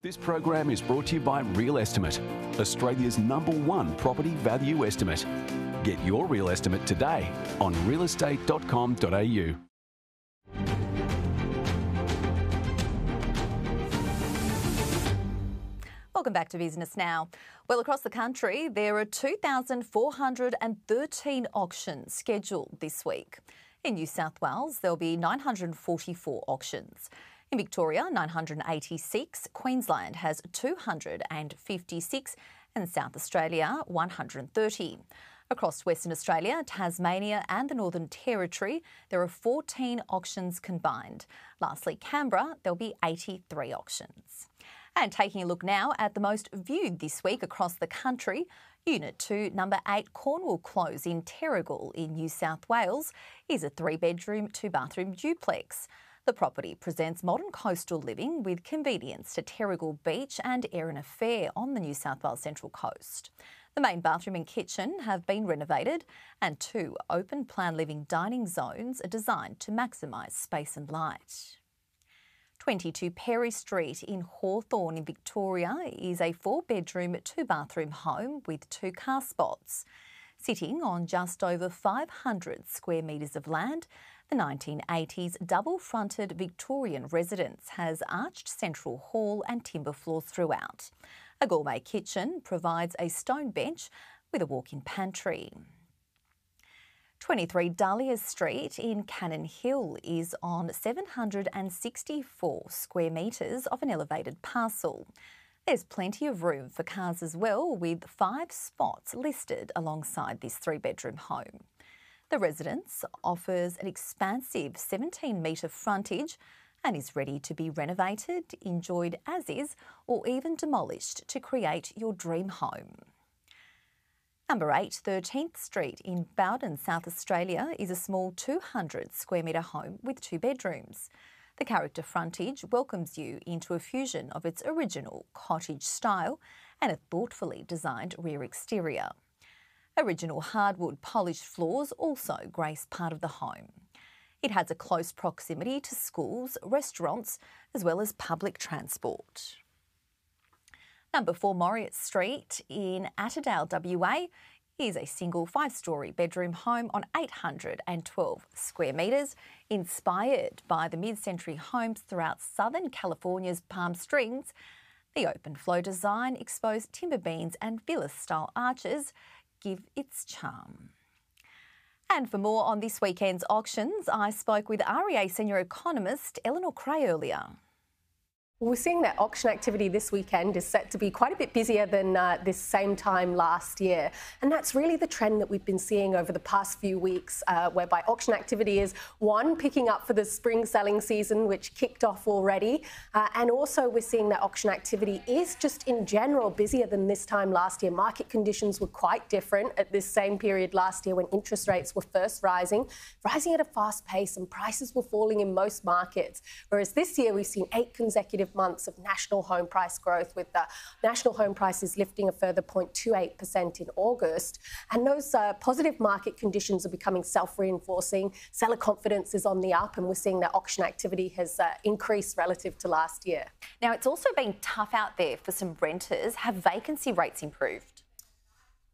This program is brought to you by Real Estimate, Australia's #1 property value estimate. Get your real estimate today on realestate.com.au. Welcome back to Business Now. Well, across the country, there are 2,413 auctions scheduled this week. In New South Wales, there'll be 944 auctions. In Victoria, 986, Queensland has 256 and South Australia, 130. Across Western Australia, Tasmania and the Northern Territory, there are 14 auctions combined. Lastly, Canberra, there'll be 83 auctions. And taking a look now at the most viewed this week across the country, Unit 2, Number 8 Cornwall Close in Terrigal in New South Wales is a 3-bedroom, 2-bathroom duplex. The property presents modern coastal living with convenience to Terrigal Beach and Erina Fair on the New South Wales Central Coast. The main bathroom and kitchen have been renovated and 2 open-plan living dining zones are designed to maximise space and light. 22 Perry Street in Hawthorn in Victoria is a 4-bedroom, 2-bathroom home with 2 car spots. Sitting on just over 500 square metres of land, the 1980s double-fronted Victorian residence has arched central hall and timber floors throughout. A gourmet kitchen provides a stone bench with a walk-in pantry. 23 Dahlia Street in Cannon Hill is on 764 square metres of an elevated parcel. There's plenty of room for cars as well, with 5 spots listed alongside this 3-bedroom home. The residence offers an expansive 17-metre frontage and is ready to be renovated, enjoyed as is, or even demolished to create your dream home. Number 8, 13th Street in Bowden, South Australia is a small 200 square metre home with 2 bedrooms. The character frontage welcomes you into a fusion of its original cottage style and a thoughtfully designed rear exterior. Original hardwood polished floors also grace part of the home. It has a close proximity to schools, restaurants, as well as public transport. Number 4 Moriat Street in Attadale, WA is a single 5-storey bedroom home on 812 square metres, inspired by the mid-century homes throughout southern California's Palm Springs. The open flow design, exposed timber beams and villa-style arches give its charm. And for more on this weekend's auctions, I spoke with REA senior economist Eleanor Creagh earlier. We're seeing that auction activity this weekend is set to be quite a bit busier than this same time last year. And that's really the trend that we've been seeing over the past few weeks, whereby auction activity is, one, picking up for the spring selling season, which kicked off already. And also we're seeing that auction activity is just in general busier than this time last year. Market conditions were quite different at this same period last year when interest rates were first rising at a fast pace and prices were falling in most markets. Whereas this year we've seen 8 consecutive months of national home price growth, with the national home prices lifting a further 0.28% in August. And those positive market conditions are becoming self-reinforcing. Seller confidence is on the up, and we're seeing that auction activity has increased relative to last year. Now, it's also been tough out there for some renters. Have vacancy rates improved?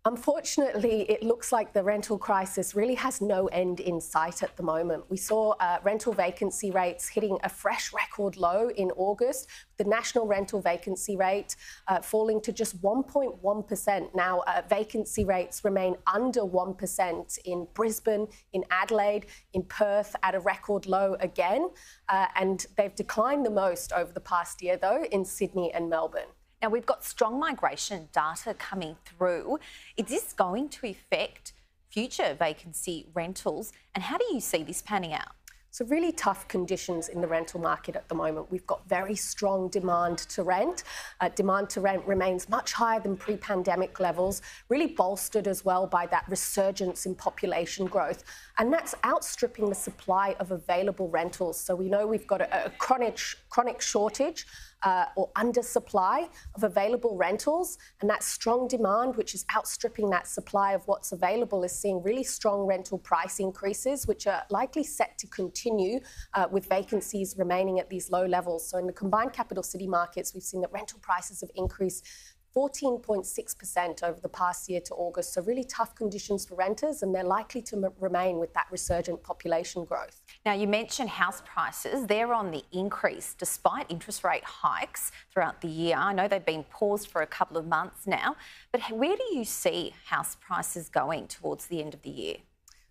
Unfortunately, it looks like the rental crisis really has no end in sight at the moment. We saw rental vacancy rates hitting a fresh record low in August, the national rental vacancy rate falling to just 1.1%. Now, vacancy rates remain under 1% in Brisbane, in Adelaide, in Perth at a record low again. And they've declined the most over the past year, though, in Sydney and Melbourne. Now, we've got strong migration data coming through. Is this going to affect future vacancy rentals? And how do you see this panning out? So really tough conditions in the rental market at the moment. We've got very strong demand to rent. Demand to rent remains much higher than pre-pandemic levels, really bolstered as well by that resurgence in population growth. And that's outstripping the supply of available rentals. So we know we've got a chronic shortage or undersupply of available rentals, and that strong demand, which is outstripping that supply of what's available, is seeing really strong rental price increases, which are likely set to continue with vacancies remaining at these low levels. So in the combined capital city markets, we've seen that rental prices have increased 14.6% over the past year to August. So really tough conditions for renters, and they're likely to remain with that resurgent population growth. Now, you mentioned house prices. They're on the increase despite interest rate hikes throughout the year. I know they've been paused for a couple of months now, but where do you see house prices going towards the end of the year?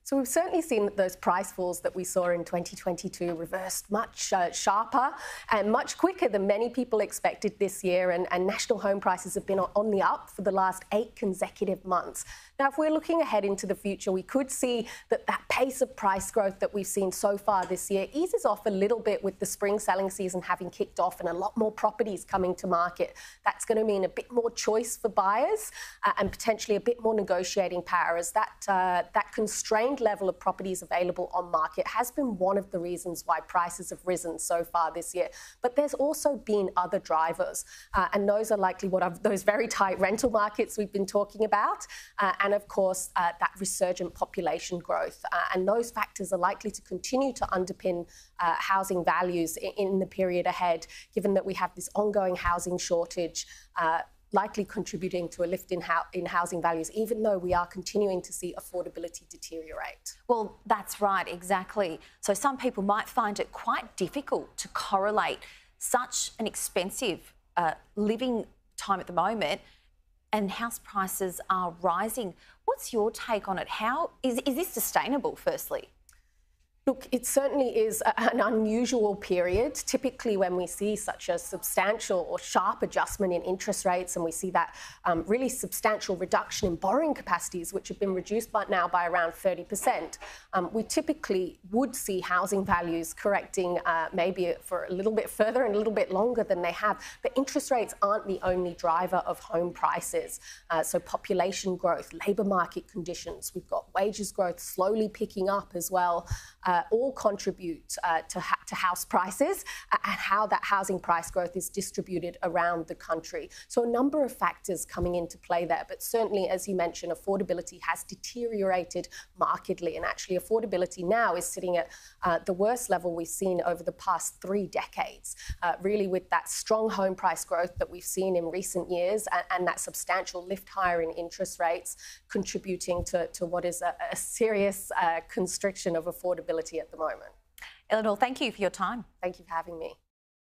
So we've certainly seen that those price falls that we saw in 2022 reversed much sharper and much quicker than many people expected this year, and national home prices have been on the up for the last 8 consecutive months. Now, if we're looking ahead into the future, we could see that pace of price growth that we've seen so far this year eases off a little bit with the spring selling season having kicked off and a lot more properties coming to market. That's going to mean a bit more choice for buyers and potentially a bit more negotiating power, as that constrained level of properties available on market has been one of the reasons why prices have risen so far this year. But there's also been other drivers, and those are likely those very tight rental markets we've been talking about, and of course that resurgent population growth. And those factors are likely to continue to underpin housing values in the period ahead, given that we have this ongoing housing shortage, likely contributing to a lift in housing values, even though we are continuing to see affordability deteriorate. Well, that's right, exactly. So some people might find it quite difficult to correlate such an expensive living time at the moment, and house prices are rising. What's your take on it? How is this sustainable, firstly? Look, it certainly is an unusual period. Typically, when we see such a substantial or sharp adjustment in interest rates, and we see that really substantial reduction in borrowing capacities, which have been reduced now by around 30%, we typically would see housing values correcting maybe for a little bit further and a little bit longer than they have. But interest rates aren't the only driver of home prices. So population growth, labour market conditions, we've got wages growth slowly picking up as well, all contribute to house prices and how that housing price growth is distributed around the country. So a number of factors coming into play there, but certainly, as you mentioned, affordability has deteriorated markedly, and actually affordability now is sitting at the worst level we've seen over the past 3 decades, really with that strong home price growth that we've seen in recent years and that substantial lift higher in interest rates contributing to what is a serious constriction of affordability at the moment. Eleanor, thank you for your time. Thank you for having me.